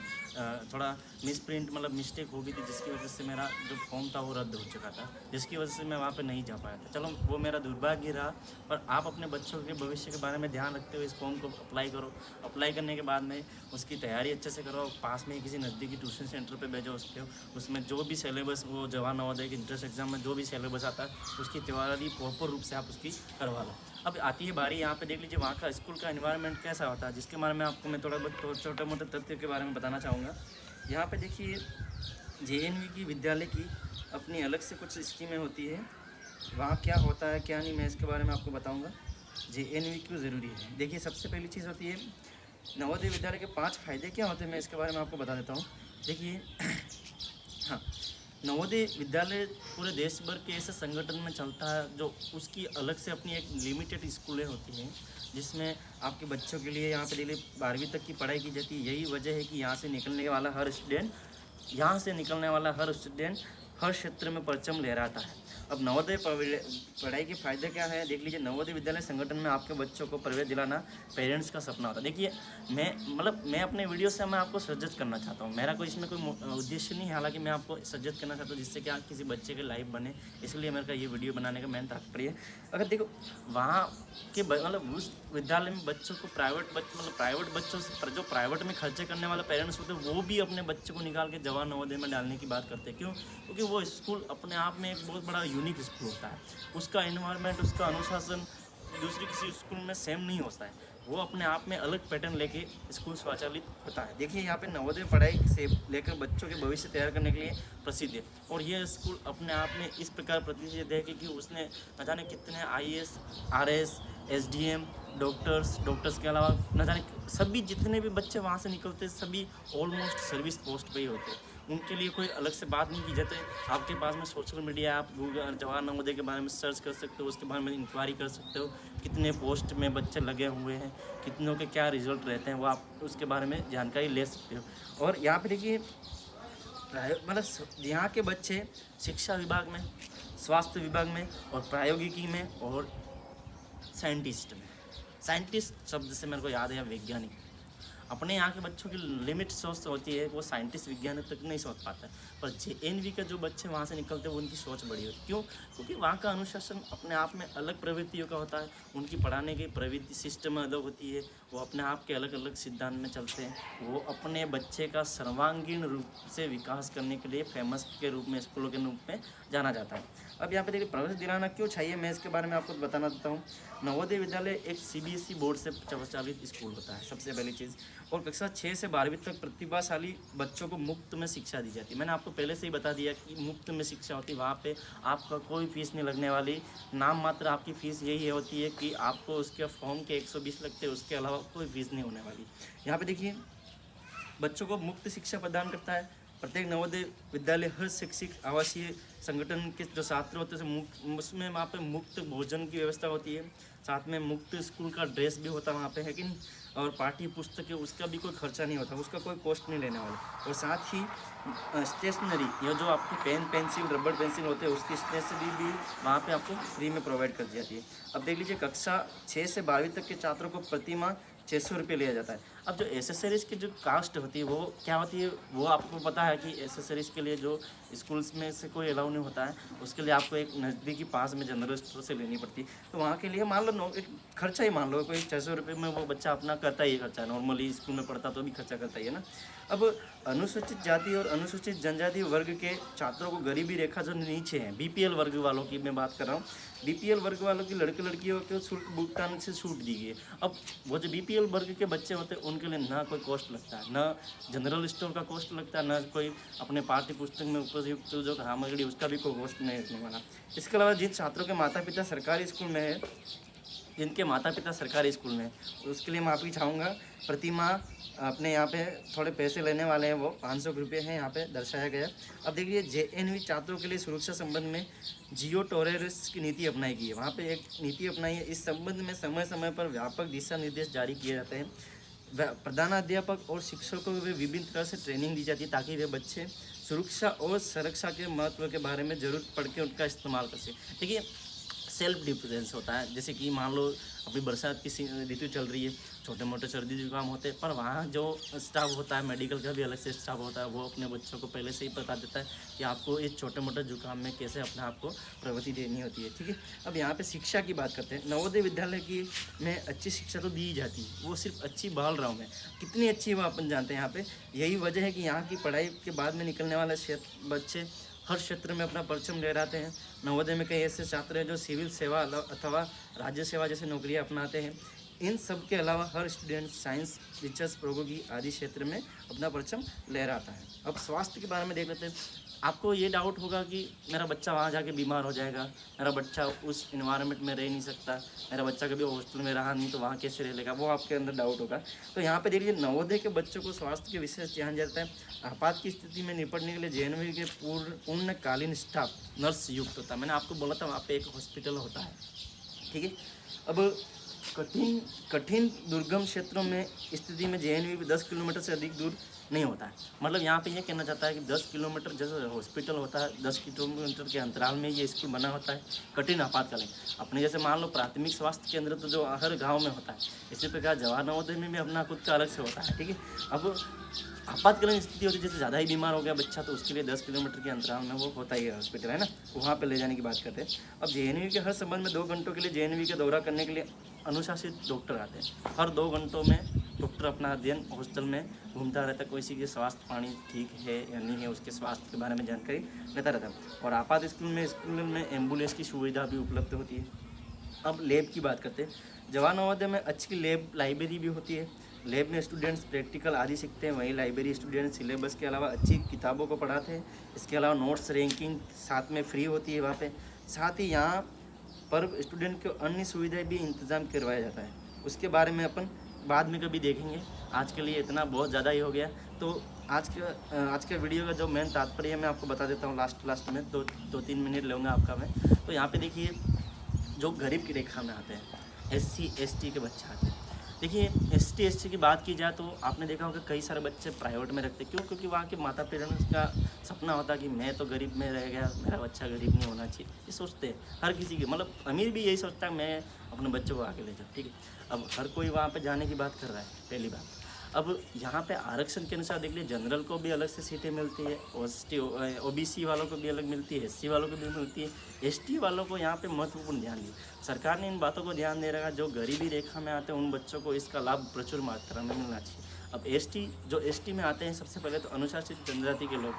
थोड़ा मिसप्रिंट मतलब मिस्टेक हो गई थी, जिसकी वजह से मेरा जो फॉर्म था वो रद्द हो चुका था, जिसकी वजह से मैं वहाँ पे नहीं जा पाया था। चलो वो मेरा दुर्भाग्य रहा, पर आप अपने बच्चों के भविष्य के बारे में ध्यान रखते हुए इस फॉर्म को अप्लाई करो। अप्लाई करने के बाद में उसकी तैयारी अच्छे से करो, पास में किसी नज़दीकी ट्यूशन सेंटर पर भेजो उसके, उसमें जो भी सिलेबस वो जवाहर नवोदय के इंट्रेंस एग्जाम में जो भी सिलेबस आता है उसकी तैयारी प्रॉपर रूप से आप उसकी करवा लो। अब आती है बारी, यहाँ पे देख लीजिए वहाँ का स्कूल का एनवायरनमेंट कैसा होता है, जिसके बारे में आपको मैं थोड़ा बहुत छोटे मोटे तथ्य के बारे में बताना चाहूँगा। यहाँ पे देखिए जेएनवी की विद्यालय की अपनी अलग से कुछ स्कीमें होती है, वहाँ क्या होता है क्या नहीं मैं इसके बारे में आपको बताऊँगा। जेएनवी क्यों ज़रूरी है, देखिए सबसे पहली चीज़ होती है नवोदय विद्यालय के 5 फायदे क्या होते हैं, मैं इसके बारे में आपको बता देता हूँ। देखिए हाँ, नवोदय विद्यालय पूरे देश भर के ऐसे संगठन में चलता है जो उसकी अलग से अपनी एक लिमिटेड स्कूलें होती हैं, जिसमें आपके बच्चों के लिए यहाँ पे डेली 12वीं तक की पढ़ाई की जाती है। यही वजह है कि यहाँ से निकलने वाला हर स्टूडेंट हर क्षेत्र में परचम लहराता है। अब नवोदय पढ़ाई के फायदे क्या है, देख लीजिए। नवोदय विद्यालय संगठन में आपके बच्चों को प्रवेश दिलाना पेरेंट्स का सपना होता है। देखिए मैं अपने वीडियो से मैं आपको सजेस्ट करना चाहता हूँ, मेरा कोई इसमें कोई उद्देश्य नहीं है, हालांकि मैं आपको सजेस्ट करना चाहता हूँ जिससे कि आप किसी बच्चे के लाइफ बने, इसलिए मेरा ये वीडियो बनाने का मेन तात्पर्य है। अगर देखो वहाँ के मतलब उस विद्यालय में बच्चों को प्राइवेट बच्चों से जो प्राइवेट में खर्चे करने वाले पेरेंट्स होते हैं वो भी अपने बच्चे को निकाल के जवाहर नवोदय में डालने की बात करते हैं। क्यों? क्योंकि वो स्कूल अपने आप में एक बहुत बड़ा यूनिक स्कूल होता है, उसका एनवायरनमेंट, उसका अनुशासन दूसरी किसी स्कूल में सेम नहीं होता है, वो अपने आप में अलग पैटर्न लेके स्कूल संचालित होता है। देखिए यहाँ पे नवोदय पढ़ाई से लेकर बच्चों के भविष्य तैयार करने के लिए प्रसिद्ध है, और ये स्कूल अपने आप में इस प्रकार प्रतिष्ठित है कि उसने न जाने कितने IAS, RS, SDM, डॉक्टर्स के अलावा न जाने सभी जितने भी बच्चे वहाँ से निकलते हैं सभी ऑलमोस्ट सर्विस पोस्ट पे ही होते हैं। उनके लिए कोई अलग से बात नहीं की जाती। आपके पास में सोशल मीडिया, आप गूगल जवाहर नवोदय के बारे में सर्च कर सकते हो, उसके बारे में इंक्वायरी कर सकते हो, कितने पोस्ट में बच्चे लगे हुए हैं, कितनों के क्या रिजल्ट रहते हैं, वो आप उसके बारे में जानकारी ले सकते हो। और यहाँ पे देखिए मतलब यहाँ के बच्चे शिक्षा विभाग में, स्वास्थ्य विभाग में और प्रौद्योगिकी में और साइंटिस्ट में। साइंटिस्ट शब्द से मेरे को याद है या वैज्ञानिक। अपने यहाँ के बच्चों की लिमिट सोच होती है, वो साइंटिस्ट वैज्ञानिक तक नहीं सोच पाता है, पर JNV के जो बच्चे वहाँ से निकलते हैं वो उनकी सोच बड़ी होती है। क्यों? क्योंकि वहाँ का अनुशासन अपने आप में अलग प्रवृत्तियों का होता है, उनकी पढ़ाने की प्रवृत्ति सिस्टम अलग होती है, वो अपने आप के अलग अलग सिद्धांत में चलते हैं। वो अपने बच्चे का सर्वांगीण रूप से विकास करने के लिए फेमस के रूप में, स्कूलों के रूप में जाना जाता है। अब यहाँ पे देखिए प्रवेश दिलाना क्यों चाहिए, मैं इसके बारे में आपको बताना चाहता हूँ। नवोदय विद्यालय एक CBSE बोर्ड से संचालित स्कूल होता है, सबसे पहली चीज़। और कक्षा 6 से 12वीं तक प्रतिभाशाली बच्चों को मुफ्त में शिक्षा दी जाती है। मैंने आपको पहले से ही बता दिया कि मुफ्त में शिक्षा होती है, वहाँ पे आपका कोई फीस नहीं लगने वाली। नाम मात्र आपकी फ़ीस यही होती है कि आपको उसके फॉर्म के 120 लगते हैं, उसके अलावा कोई फीस नहीं होने वाली। यहाँ पे देखिए बच्चों को मुफ्त शिक्षा प्रदान करता है। प्रत्येक नवोदय विद्यालय हर शैक्षिक आवासीय संगठन के जो छात्र होते हैं उसमें वहाँ पे मुफ्त भोजन की व्यवस्था होती है, साथ में मुफ्त स्कूल का ड्रेस भी होता है वहाँ पे, है कि नहीं। और पाठ्य पुस्तक है उसका भी कोई खर्चा नहीं होता, उसका कोई कॉस्ट नहीं लेने वाला। और साथ ही स्टेशनरी, ये जो आपकी पेन पेंसिल रबड़ पेंसिल होते हैं उसकी स्टेशनरी भी वहाँ पे आपको फ्री में प्रोवाइड कर दी जाती है। अब देख लीजिए कक्षा 6 से 12वीं तक के छात्रों को प्रति माह 600 रुपये लिया जाता है। अब जो एसेसरीज़ की जो कास्ट होती है वो क्या होती है, वो आपको पता है कि एसेसरीज़ के लिए जो स्कूल्स में से कोई अलाउ नहीं होता है, उसके लिए आपको एक नज़दीकी पास में जनरल स्टोर से लेनी पड़ती है। तो वहाँ के लिए मान लो एक खर्चा ही मान लो कोई 600 रुपये में वो बच्चा अपना करता ही खर्चा, नॉर्मली स्कूल में पढ़ता तो भी खर्चा करता ही है ना। अब अनुसूचित जाति और अनुसूचित जनजाति वर्ग के छात्रों को गरीबी रेखा जो नीचे है, BPL वर्ग वालों की मैं बात कर रहा हूँ, BPL वर्ग वालों की लड़के लड़कियों को शुल्क भुगतान से छूट दी गई है। अब वो जो BPL वर्ग के बच्चे होते हैं उनके लिए ना कोई कॉस्ट लगता है, ना जनरल स्टोर का कॉस्ट लगता है, ना कोई अपने पाठ्य पुस्तक में उपयुक्त जो सामग्री उसका भी कोई कॉस्ट नहीं लगने वाला। इसके अलावा जिन छात्रों के माता पिता सरकारी स्कूल में है, जिनके माता पिता सरकारी स्कूल में, उसके लिए माफ़ी चाहूँगा, प्रति माह अपने यहाँ पे थोड़े पैसे लेने वाले हैं, वो 500 रुपये हैं यहाँ पे दर्शाया गया। अब देखिए JNV छात्रों के लिए सुरक्षा संबंध में जियो टॉलरेंस की नीति अपनाई गई है, वहाँ पे एक नीति अपनाई है। इस संबंध में समय समय पर व्यापक दिशा निर्देश जारी किए जाते हैं। प्रधानाध्यापक और शिक्षकों को भी विभिन्न तरह से ट्रेनिंग दी जाती है ताकि वे बच्चे सुरक्षा और सुरक्षा के महत्व के बारे में ज़रूर पढ़ के उनका इस्तेमाल कर सकें। देखिए सेल्फ डिफेंस होता है, जैसे कि मान लो अभी बरसात की ऋतु चल रही है, छोटे मोटे सर्दी जुकाम होते हैं, पर वहाँ जो स्टाफ होता है मेडिकल का भी अलग से स्टाफ होता है, वो अपने बच्चों को पहले से ही बता देता है कि आपको इस छोटे मोटे जुकाम में कैसे अपने आप को प्रवृत्ति देनी होती है, ठीक है। अब यहाँ पे शिक्षा की बात करते हैं। नवोदय विद्यालय की में अच्छी शिक्षा तो दी जाती है, वो सिर्फ अच्छी बाल राव में कितनी अच्छी वो अपन जानते हैं। यहाँ पे यही वजह है कि यहाँ की पढ़ाई के बाद में निकलने वाले बच्चे हर क्षेत्र में अपना परचम लहराते हैं। नवोदय में कई ऐसे छात्र हैं जो सिविल सेवा अथवा राज्य सेवा जैसे नौकरियां अपनाते हैं। इन सब के अलावा हर स्टूडेंट साइंस, रिसर्च, प्रौद्योगिकी आदि क्षेत्र में अपना परचम लहराता है। अब स्वास्थ्य के बारे में देख लेते हैं। आपको ये डाउट होगा कि मेरा बच्चा वहाँ जाके बीमार हो जाएगा, मेरा बच्चा उस इन्वायरमेंट में रह नहीं सकता, मेरा बच्चा कभी हॉस्टल में रहा नहीं तो वहाँ कैसे रह लेगा, वो आपके अंदर डाउट होगा। तो यहाँ पे देखिए नवोदय के बच्चों को स्वास्थ्य के विशेष ध्यान जाता है। आपात की स्थिति में निपटने के लिए JNV के पूर्णकालीन स्टाफ नर्स युक्त होता है। मैंने आपको बोला था वहाँ पे एक हॉस्पिटल होता है, ठीक है। अब कठिन दुर्गम क्षेत्रों में स्थिति में JNV 10 किलोमीटर से अधिक दूर नहीं होता है। मतलब यहाँ पे ये कहना चाहता है कि 10 किलोमीटर जैसे हॉस्पिटल होता है, 10 किलोमीटर के अंतराल में ये स्कूल बना होता है। कठिन आपातकालीन अपने जैसे मान लो प्राथमिक स्वास्थ्य केंद्र तो जो हर गांव में होता है, इसी प्रकार जवाहर नवोदय में भी अपना खुद का अलग से होता है, ठीक है। अब आपातकालीन स्थिति होती है, जैसे ज़्यादा ही बीमार हो गया बच्चा तो उसके लिए 10 किलोमीटर के अंतराल में वो होता ही है हॉस्पिटल, है ना, वहाँ पे ले जाने की बात करते हैं। अब JNV के हर संबंध में 2 घंटों के लिए JNV का दौरा करने के लिए अनुशासित डॉक्टर आते हैं। हर 2 घंटों में डॉक्टर अपना अध्ययन हॉस्टल में घूमता रहता है, किसी के स्वास्थ्य पानी ठीक है या नहीं है, उसके स्वास्थ्य के बारे में जानकारी लेता रहता है। और आपात स्कूल में एम्बुलेंस की सुविधा भी उपलब्ध होती है। अब लैब की बात करते हैं। जवाहर नवोदय में अच्छी लैब लाइब्रेरी भी होती है। लैब में स्टूडेंट्स प्रैक्टिकल आदि सीखते हैं, वहीं लाइब्रेरी स्टूडेंट्स सिलेबस के अलावा अच्छी किताबों को पढ़ाते हैं। इसके अलावा नोट्स रैंकिंग साथ में फ्री होती है वहाँ पे। साथ ही यहाँ पर स्टूडेंट को अन्य सुविधाएं भी इंतज़ाम करवाया जाता है, उसके बारे में अपन बाद में कभी देखेंगे। आज के लिए इतना बहुत ज़्यादा ही हो गया। तो आज के वीडियो का जो मेन तात्पर्य है मैं आपको बता देता हूँ लास्ट में, 2-3 मिनट लूँगा आपका मैं। तो यहाँ पे देखिए जो गरीब की रेखा में आते हैं, SC ST के बच्चे आते हैं, देखिए ST की बात की जाए तो आपने देखा होगा कई सारे बच्चे प्राइवेट में रखते, क्यों? क्योंकि वहाँ के माता पेरेंट्स का सपना होता है कि मैं तो गरीब में रह गया, मेरा बच्चा गरीब नहीं होना चाहिए, ये सोचते हैं हर किसी के, मतलब अमीर भी यही सोचता है मैं अपने बच्चों को आगे ले जाऊँ, ठीक है। अब हर कोई वहाँ पे जाने की बात कर रहा है, पहली बात। अब यहाँ पे आरक्षण के अनुसार देख लीजिए, जनरल को भी अलग से सीटें मिलती है, OBC वालों को भी अलग मिलती है, SC वालों को भी मिलती है, ST वालों को यहाँ पे महत्वपूर्ण ध्यान दिया सरकार ने, इन बातों को ध्यान दे रहा है। जो गरीबी रेखा में आते हैं उन बच्चों को इसका लाभ प्रचुर मात्रा में मिलना चाहिए। अब ST में आते हैं, सबसे पहले तो अनुसूचित जनजाति के लोग,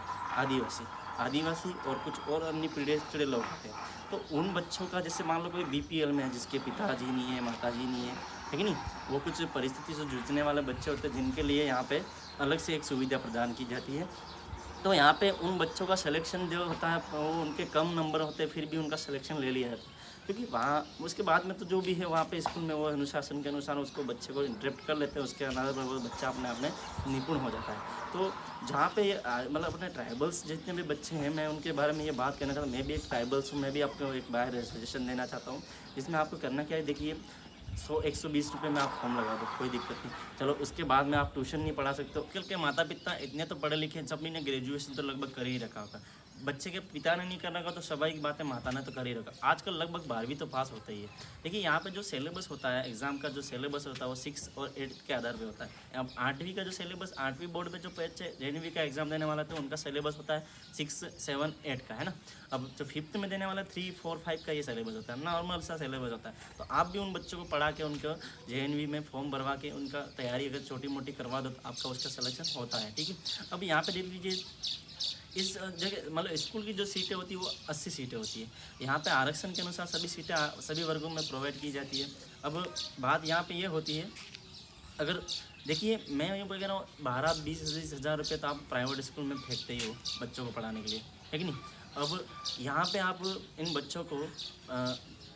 आदिवासी और कुछ और अन्य पीढ़ी लोग होते हैं। तो उन बच्चों का, जैसे मान लो कोई BPL में है, जिसके पिताजी नहीं है, माताजी नहीं है कि नहीं, वो कुछ परिस्थिति से जूझने वाले बच्चे होते हैं, जिनके लिए यहाँ पे अलग से एक सुविधा प्रदान की जाती है। तो यहाँ पे उन बच्चों का सिलेक्शन जो होता है, वो उनके कम नंबर होते हैं, फिर भी उनका सिलेक्शन ले लिया जाता है, क्योंकि वहाँ उसके बाद में तो जो भी है वहाँ पे स्कूल में वो अनुशासन के अनुसार उसको बच्चे को इंटरेक्ट कर लेते हैं, उसके आधार पर वो बच्चा अपने आप में निपुण हो जाता है। तो जहाँ पे मतलब अपने ट्राइबल्स जितने भी बच्चे हैं, मैं उनके बारे में ये बात करना चाहता हूँ। मैं भी एक ट्राइबल्स हूँ, मैं भी आपको एक बार सजेशन देना चाहता हूँ, जिसमें आपको करना क्या है, देखिए 100-120 रुपये में आप फॉर्म लगा दो, कोई दिक्कत नहीं। चलो उसके बाद में आप ट्यूशन नहीं पढ़ा सकते हो, क्योंकि माता पिता इतने तो पढ़े लिखे, सभी ने ग्रेजुएशन तो लगभग कर ही रखा होगा। बच्चे के पिता ने नहीं कर रखा तो स्वाभाविक बात है माता ने तो कर ही रखा। आजकल लगभग 12वीं तो पास होता ही है। देखिए यहाँ पे जो सिलेबस होता है, एग्जाम का जो सिलेबस होता है वो 6 और 8 के आधार पे होता है। अब 8वीं का जो सिलेबस, 8वीं बोर्ड में जो बच्चे JNV का एग्जाम देने वाला था, उनका सिलेबस होता है 6, 7, 8 का, है ना। अब जो 5th में देने वाला 3, 4, 5 का ये सिलेबस होता है, नॉर्मल सा सिलेबस होता है। तो आप भी उन बच्चों को पढ़ा के उनको JNV में फॉर्म भरवा के उनका तैयारी अगर छोटी मोटी करवा दो तो आपका उसका सिलेक्शन होता है, ठीक है। अब यहाँ पे देख लीजिए, इस जगह मतलब स्कूल की जो सीटें होती है वो 80 सीटें होती है। यहाँ पे आरक्षण के अनुसार सभी सीटें सभी वर्गों में प्रोवाइड की जाती है। अब बात यहाँ पे ये होती है, अगर देखिए मैं ये बोल रहा हूँ 12-20 हज़ार रुपये तो आप प्राइवेट स्कूल में फेंकते ही हो बच्चों को पढ़ाने के लिए, है कि नहीं। अब यहाँ पे आप इन बच्चों को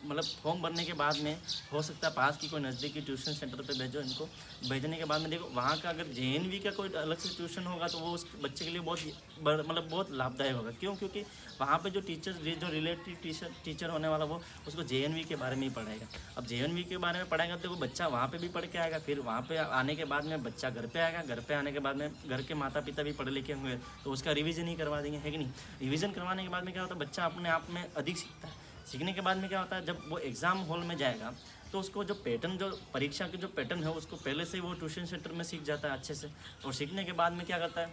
मतलब फॉर्म भरने के बाद में हो सकता है पास की कोई नज़दीकी ट्यूशन सेंटर पे भेजो इनको। भेजने के बाद में देखो वहाँ का अगर JNV का कोई अलग से ट्यूशन होगा तो वो उस बच्चे के लिए बहुत मतलब बहुत लाभदायक होगा। क्यों? क्योंकि वहाँ पे जो जो रिलेटेड टीचर होने वाला वो उसको JNV के बारे में ही पढ़ाएगा। अब JNV के बारे में पढ़ाएगा तो वो बच्चा वहाँ पर भी पढ़ के आएगा, फिर वहाँ पर आने के बाद में बच्चा घर पर आएगा, घर पर आने के बाद में घर के माता पिता भी पढ़े लिखे होंगे तो उसका रिविज़न ही करवा देंगे, है कि नहीं। रिविज़न करवाने के बाद में क्या होता है, बच्चा अपने आप में अधिक सीखता है। सीखने के बाद में क्या होता है, जब वो एग्ज़ाम हॉल में जाएगा तो उसको जो पैटर्न, जो परीक्षा के जो पैटर्न है उसको पहले से वो ट्यूशन सेंटर में सीख जाता है अच्छे से। और सीखने के बाद में क्या करता है,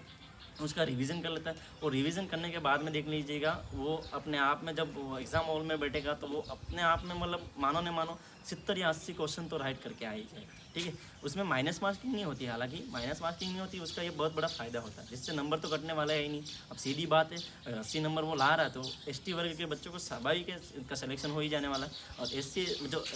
उसका रिवीजन कर लेता है। और रिवीजन करने के बाद में देख लीजिएगा वो अपने आप में जब एग्ज़ाम हॉल में बैठेगा तो वो अपने आप में मतलब मानो न मानो 70 या 80 क्वेश्चन तो राइट करके आ ही जाएगा, ठीक है। उसमें माइनस मार्किंग नहीं होती, हालांकि माइनस मार्किंग नहीं होती, उसका ये बहुत बड़ा फ़ायदा होता है, जिससे नंबर तो कटने वाला है ही नहीं। अब सीधी बात है, अगर 80 नंबर वो ला रहा है तो ST वर्ग के बच्चों को स्वाभाविक है इनका सिलेक्शन हो ही जाने वाला है। और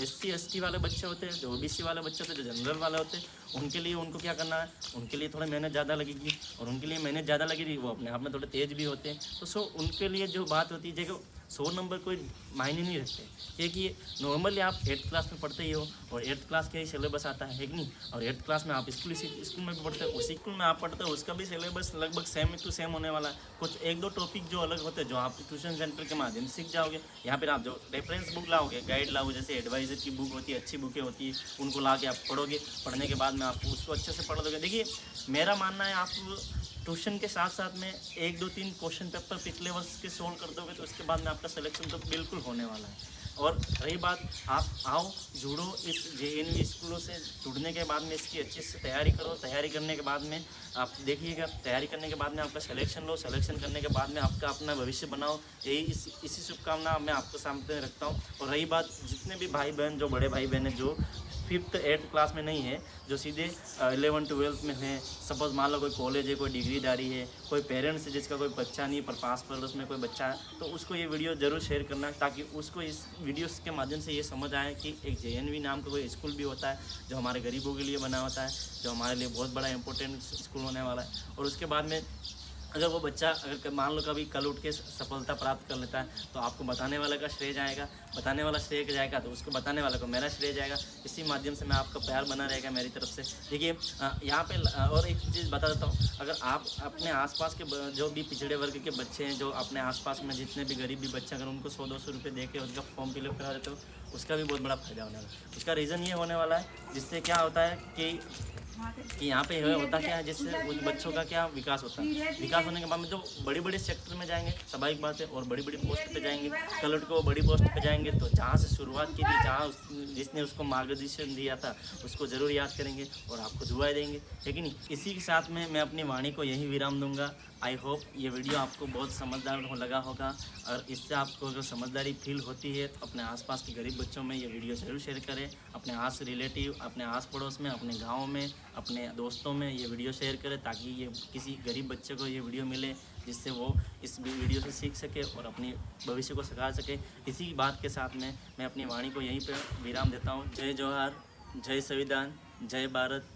SC ST वाले बच्चे होते हैं, जो OBC वाले बच्चे होते हैं, जो जनरल वाले होते हैं, उनके लिए उनको क्या करना है, उनके लिए थोड़ा मेहनत ज़्यादा लगेगी। और उनके लिए मेहनत ज़्यादा लगेगी, वो अपने आप में थोड़े तेज़ भी होते हैं। तो उनके लिए जो बात होती है, देखो 100 नंबर कोई मायने नहीं रखते, क्योंकि नॉर्मली आप 8th क्लास में पढ़ते ही हो और 8th क्लास का ही सिलेबस आता है कि नहीं। और 8th क्लास में आप स्कूल में भी पढ़ते हो, उसी स्कूल में आप पढ़ते हो, उसका भी सिलेबस लगभग सेम टू सेम होने वाला है। कुछ 1-2 टॉपिक जो अलग होते हैं, जो आप ट्यूशन सेंटर के माध्यम से सीख जाओगे। यहाँ पर आप जो रेफरेंस बुक लाओगे, गाइड लाओगे, जैसे एडवाइजर की बुक होती है, अच्छी बुकें होती है, उनको ला के आप पढ़ोगे। पढ़ने के बाद में आप उसको अच्छे से पढ़ दोगे। देखिए मेरा मानना है, आप ट्यूशन के साथ साथ में 1-2-3 क्वेश्चन पेपर पिछले वर्ष के सोल्व कर दोगे तो उसके बाद में आपका सिलेक्शन तो बिल्कुल होने वाला है। और रही बात, आप आओ जुड़ो इस JNV स्कूलों से। जुड़ने के बाद में इसकी अच्छे से तैयारी करो। तैयारी करने के बाद में आप देखिएगा, तैयारी करने के बाद में आपका सिलेक्शन लो। सिलेक्शन करने के बाद में आपका अपना भविष्य बनाओ। यही इसी शुभकामना मैं आपको सामने रखता हूँ। और रही बात, जितने भी भाई बहन, जो बड़े भाई बहन हैं, जो 5th 8th क्लास में नहीं है, जो सीधे 11th 12th में है, सपोज मान लो कोई कॉलेज है, कोई डिग्रीदारी है, कोई पेरेंट्स है जिसका कोई बच्चा नहीं पर पास पर उसमें कोई बच्चा है, तो उसको ये वीडियो ज़रूर शेयर करना, ताकि उसको इस वीडियोस के माध्यम से ये समझ आए कि एक JNV नाम का कोई स्कूल भी होता है, जो हमारे गरीबों के लिए बना होता है, जो हमारे लिए बहुत बड़ा इंपॉर्टेंट स्कूल होने वाला है। और उसके बाद में अगर वो बच्चा अगर मान लो कभी कल उठ के सफलता प्राप्त कर लेता है तो आपको बताने वाले का श्रेय जाएगा, बताने वाला श्रेय जाएगा तो उसको बताने वाले को मेरा श्रेय जाएगा। इसी माध्यम से मैं आपका प्यार बना रहेगा मेरी तरफ से। देखिए यहाँ पे और एक चीज़ बता देता हूँ, अगर आप अपने आसपास के जो भी पिछड़े वर्ग के बच्चे हैं, जो अपने आसपास में जितने भी गरीब भी बच्चे, अगर उनको 100-200 रुपये दे के उनका फॉर्म फिलअप करा देते हो, उसका भी बहुत बड़ा फायदा होने वाला है। उसका रीज़न ये होने वाला है जिससे क्या होता है कि यहाँ पे होता क्या है, जिससे उन बच्चों का क्या विकास होता है। विकास होने के बाद में जो बड़ी बड़ी सेक्टर में जाएंगे, स्वाभाविक बात है, और बड़ी बड़ी पोस्ट पे जाएंगे, कल उठ के वो बड़ी पोस्ट पे जाएंगे तो जहाँ से शुरुआत की थी, जहाँ जिसने उसको मार्गदर्शन दिया था उसको ज़रूर याद करेंगे और आपको दुआएं देंगे, है कि नहीं। इसी के साथ में मैं अपनी वाणी को यही विराम दूंगा। आई होप ये वीडियो आपको बहुत समझदार लगा होगा, और इससे आपको अगर समझदारी फील होती है तो अपने आसपास के गरीब बच्चों में ये वीडियो ज़रूर शेयर करें। अपने आस रिलेटिव, अपने आस पड़ोस में, अपने गाँव में, अपने दोस्तों में ये वीडियो शेयर करें, ताकि ये किसी गरीब बच्चे को ये वीडियो मिले, जिससे वो इस वीडियो से सीख सके और अपनी भविष्य को सकार सके। इसी बात के साथ में मैं अपनी वाणी को यहीं पर विराम देता हूँ। जय जोहार, जय संविधान, जय भारत,